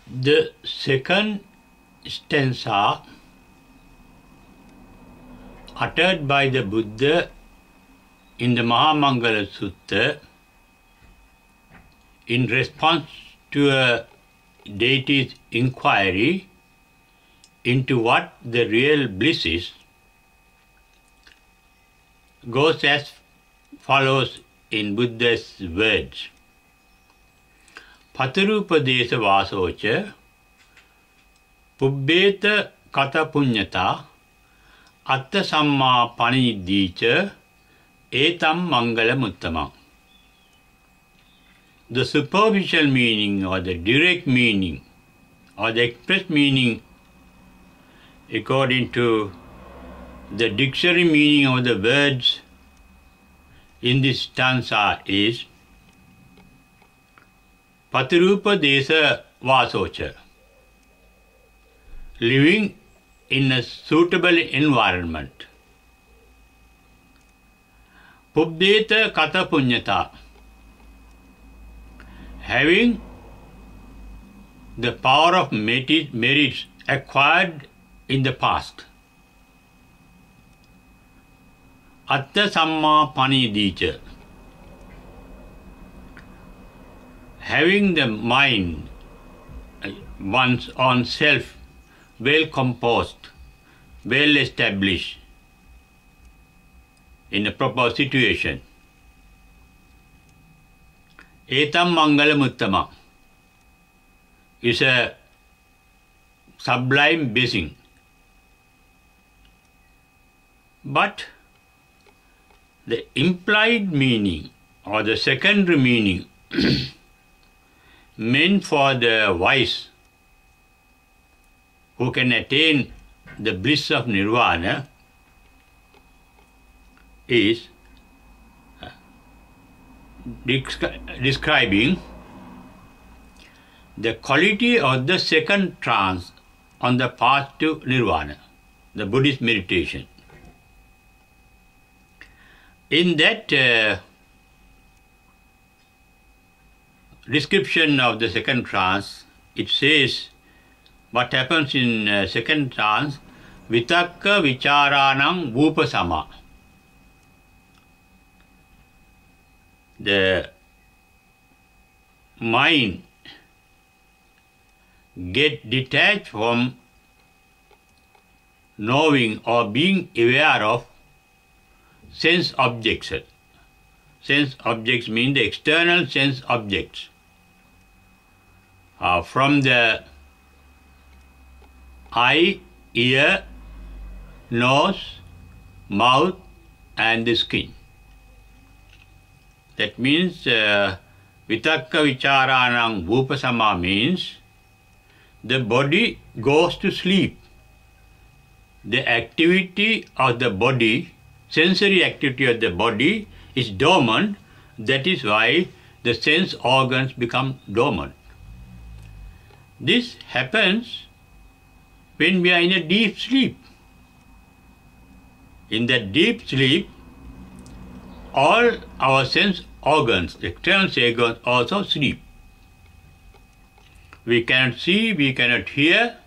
The second stanza uttered by the Buddha in the Maha Mangala Sutta in response to a deity's inquiry into what the real bliss is goes as follows in Buddha's words. Patarupadesa vasocha pubbeta kata punyata atta samma paniddicha etam mangala muttama. The superficial meaning or the direct meaning or the express meaning according to the dictionary meaning of the words in this stanza is Patirupa Desa Vasocha, living in a suitable environment. Pubbeta Kata Punyata, having the power of merits acquired in the past. Atta Samma Panidīca, having the mind, one's own self, well composed, well established, in a proper situation. Etam Mangala Muttama is a sublime blessing. But the implied meaning or the secondary meaning meant for the wise who can attain the bliss of nirvana is describing the quality of the second trance on the path to nirvana, the Buddhist meditation. In that description of the second trance, it says what happens in second trance, vitakka vicharanam vupasama. The mind get detached from knowing or being aware of sense objects. Sense objects mean the external sense objects. From the eye, ear, nose, mouth and the skin. That means vitakka vicharanam vupasama means the body goes to sleep. The activity of the body, sensory activity of the body is dormant. That is why the sense organs become dormant. This happens when we are in a deep sleep. In that deep sleep, all our sense organs, external organs also sleep. We cannot see, we cannot hear,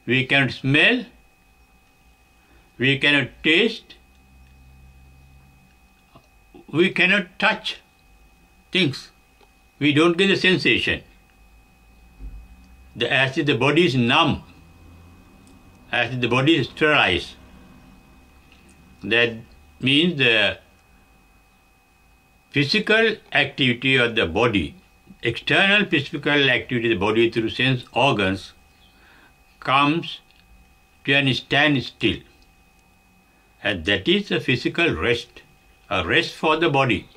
we cannot smell, we cannot taste, we cannot touch things. We don't get the sensation. As if the body is numb, as if the body is sterilized. That means the physical activity of the body, external physical activity of the body through sense organs comes to a standstill. And that is a physical rest, a rest for the body.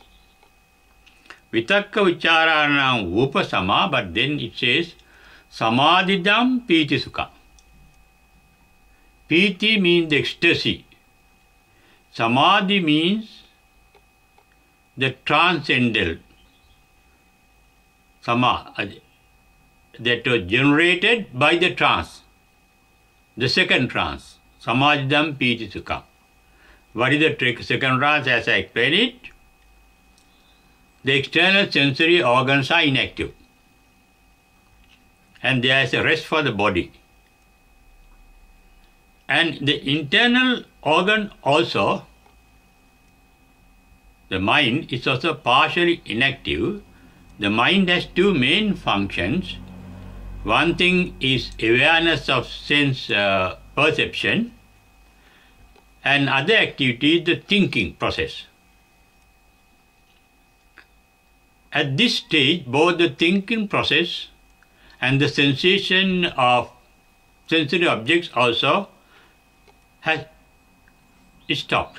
Vitakka vicharanam upasama, but then it says, samadhidam piti sukha. Piti means the ecstasy. Samadhi means the transcendental. That was generated by the trance, the second trance. Samadhidam piti sukha. What is the second trance? As I explained it, the external sensory organs are inactive. and there is a rest for the body. And the internal organ also, the mind is also partially inactive. The mind has two main functions. One thing is awareness of sense perception, and other activity is the thinking process. At this stage, both the thinking process and the sensation of sensory objects also has stopped.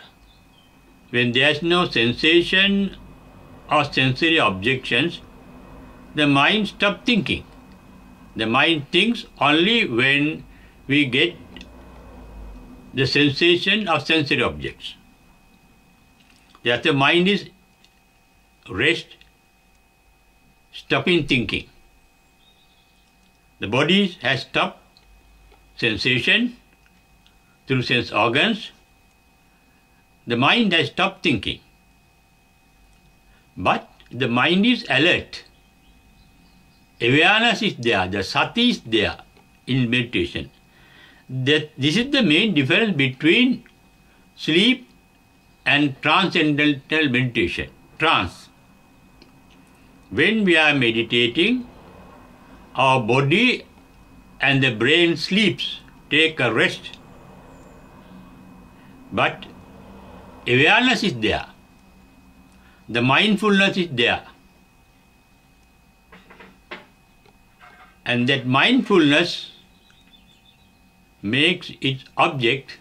When there is no sensation or sensory objections, the mind stops thinking. The mind thinks only when we get the sensation of sensory objects. That the mind is rest, stopping thinking. The body has stopped sensation through sense organs. The mind has stopped thinking. But the mind is alert. Awareness is there, the sati is there in meditation. This is the main difference between sleep and transcendental meditation, trance. When we are meditating, our body and the brain sleeps, take a rest. But awareness is there. The mindfulness is there. And that mindfulness makes its object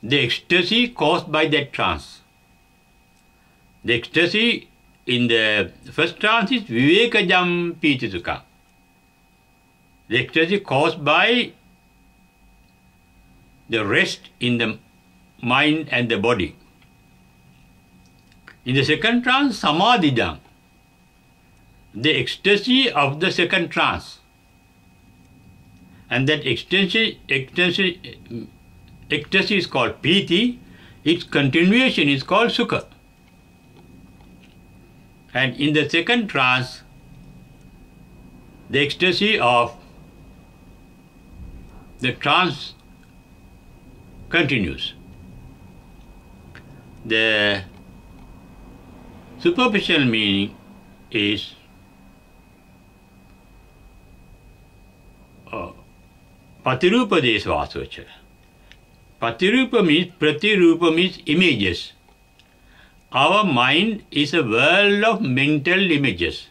the ecstasy caused by that trance. The ecstasy in the first trance is vivekajam pītisukha. The ecstasy caused by the rest in the mind and the body. In the second trance, samadhidam, the ecstasy of the second trance. And that ecstasy is called pīti, its continuation is called sukha. And in the second trance, the ecstasy of the trance continues. The superficial meaning is patirupa desvasocha. Patirupa means, pratirupa means images. Our mind is a world of mental images.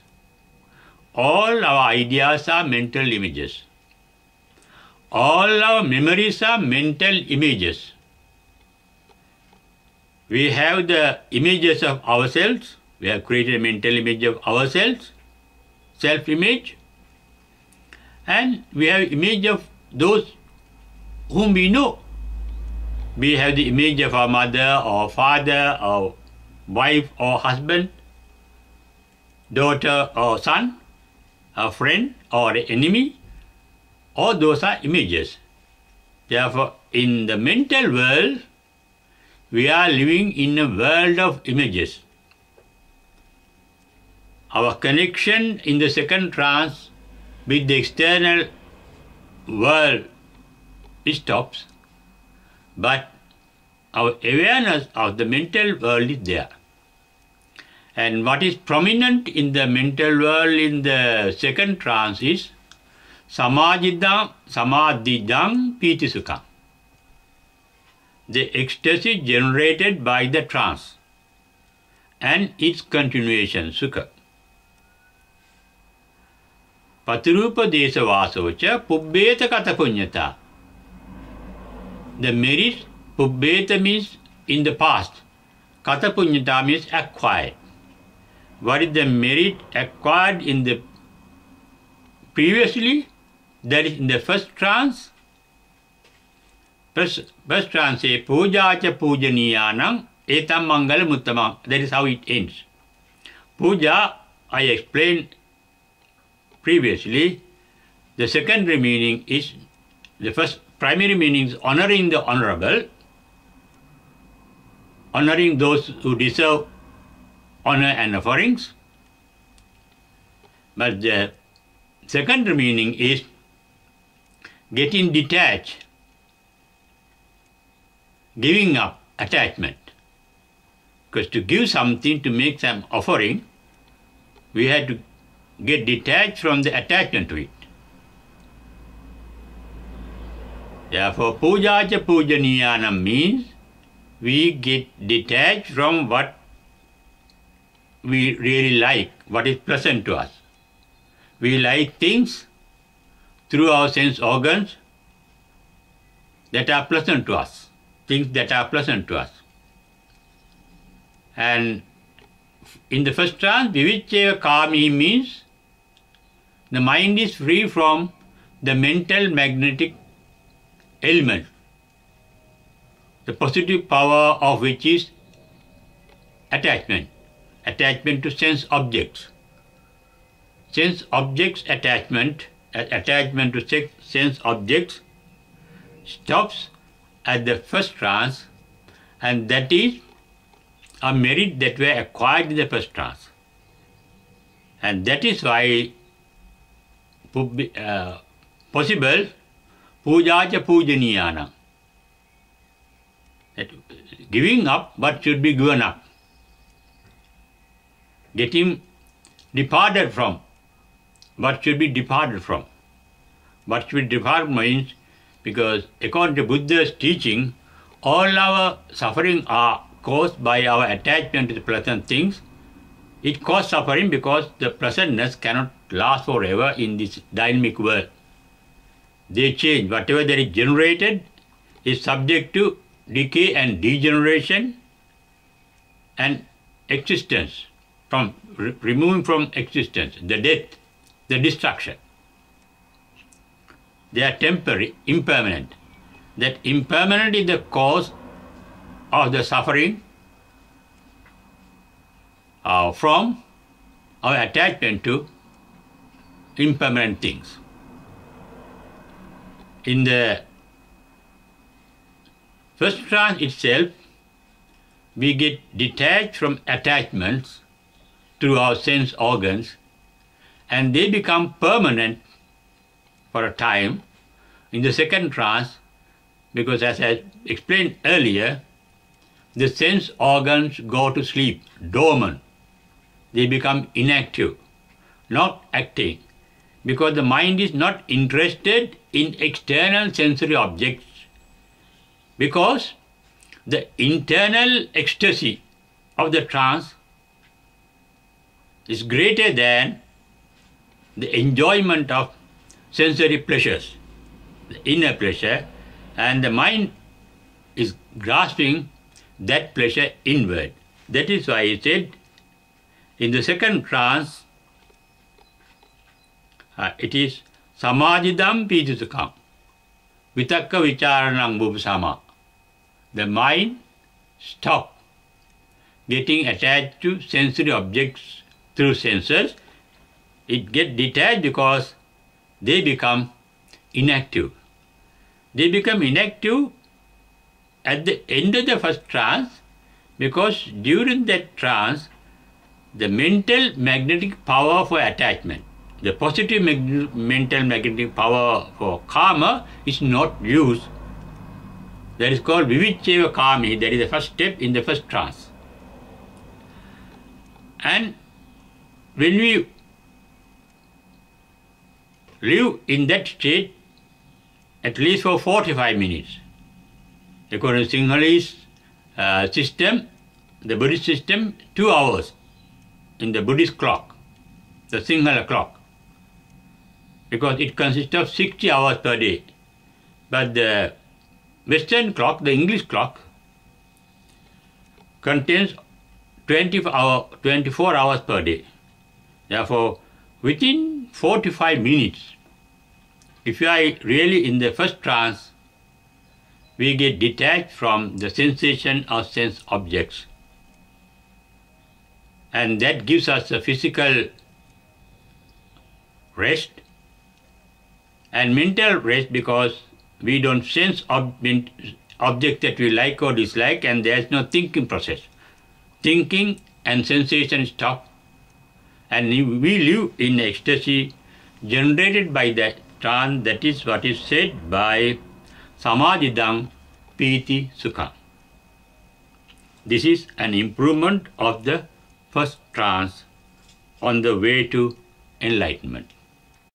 All our ideas are mental images. All our memories are mental images. We have the images of ourselves. We have created a mental image of ourselves, self-image. And we have image of those whom we know. We have the image of our mother or father or wife or husband, daughter or son, a friend or enemy. All those are images. Therefore, in the mental world, we are living in a world of images. Our connection in the second trance with the external world stops, but our awareness of the mental world is there. And what is prominent in the mental world in the second trance is samadhidam pītisukha, the ecstasy generated by the trance and its continuation, sukha. Patirupa desavasocha pubbeta katapunyata. The merit, pubbeta means in the past, katapunyata means acquired. What is the merit acquired in the previously? That is in the first trance. First trance say puja cha pujaniyanam etam mangala muttamam. That is how it ends. Puja, I explained previously. The secondary meaning is, the first primary meaning is honoring the honorable, honoring those who deserve honor and offerings. But the secondary meaning is getting detached, giving up attachment. Because to give something, to make some offering, we had to get detached from the attachment to it. Therefore, puja cha pujaniyanam means we get detached from what we really like, what is pleasant to us. We like things through our sense organs that are pleasant to us, things that are pleasant to us. And in the first trance, Abeywickrama means the mind is free from the mental magnetic element, the positive power of which is attachment to sense objects. Sense objects attachment to sense objects stops at the first trance, and that is a merit that were acquired in the first trance. And that is why possible puja cha pujaniyana. That giving up what should be given up. Getting departed from what should be departed from. What should be departed means, because according to Buddha's teaching, all our suffering are caused by our attachment to the pleasant things. It causes suffering because the pleasantness cannot last forever in this dynamic world. They change. Whatever that is generated is subject to decay and degeneration and existence, from removing from existence, the death, the destruction. They are temporary, impermanent. That impermanent is the cause of the suffering from our attachment to impermanent things. In the first trance itself, we get detached from attachments through our sense organs, and they become permanent for a time. In the second trance, because as I explained earlier, the sense organs go to sleep, dormant. They become inactive, not acting, because the mind is not interested in external sensory objects, because the internal ecstasy of the trance is greater than the enjoyment of sensory pleasures, the inner pleasure, and the mind is grasping that pleasure inward. That is why he said in the second trance, it is samadhidam pītisukam, vitakka vicharanam bhupasama. The mind stops getting attached to sensory objects through senses. It gets detached because they become inactive. They become inactive at the end of the first trance, because during that trance, the mental magnetic power for attachment, the positive mental magnetic power for karma is not used. That is called Abeywickrama. That is the first step in the first trance. And when we live in that state, at least for 45 minutes, according to Sinhalese system, the Buddhist system, 2 hours in the Buddhist clock, the Sinhala clock, because it consists of 60 hours per day. But the Western clock, the English clock, contains 24 hours per day. Therefore, within 45 minutes, if you are really in the first trance, we get detached from the sensation of sense objects. And that gives us a physical rest and mental rest, because we don't sense objects that we like or dislike, and there is no thinking process. Thinking and sensation stop, and we live in ecstasy generated by the trance. That is what is said by Samadhidam Piti Sukha. This is an improvement of the first trance on the way to enlightenment.